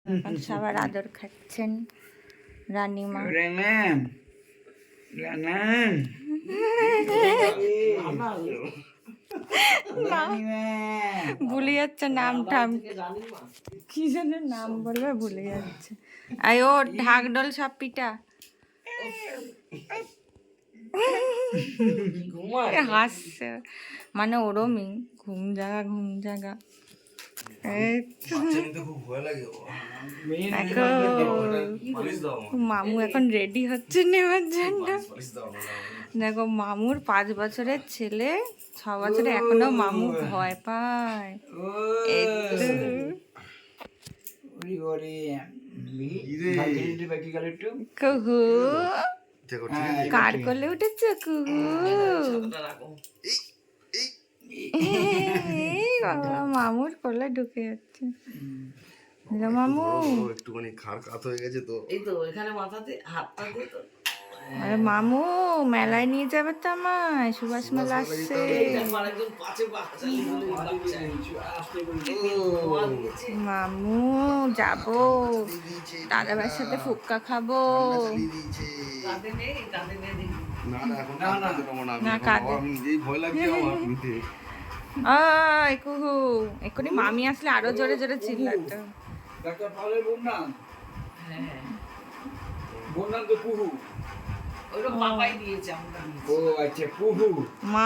এখন সবার আদর খাচ্ছেন রানীমা। ভুলে যাচ্ছে নামটা, কি যেন নাম বলবে ভুলে যাচ্ছে। আই ও ঢাকডোল সব পিটা হাসছে, মানে ওরমই ঘুম জাগা। মামু এখন রেডি হচ্ছে নেওয়ার জন্য। দেখো মামুর 5 বছরের ছেলে, 6 বছরে এখনো মামু ভয় পায়। কুহু কার কোলে উঠেছে কুহু। বাবা মামুর কোলে ঢুকে যাচ্ছে মামু। একটুখানি খাড় কাত হয়ে গেছে তো, এই তো এখানে মাথাতে হাতটা দিয়ে তো। আরে মামু মেলায় নিয়ে যাবে তো আমায়, সুভাষ মেলা আসছে। মামু যাবো, দাদা ভাইয়ের সাথে ফুচকা খাবো। না কাঁদে, আমি নিজেই ভয় লাগছে আমার নিতে। কুহু এক্ষুনি মামি আসলে আরো জোরে জোরে চিল্লাতো। ওইটা পাপাই দিয়েছে আমরা। মা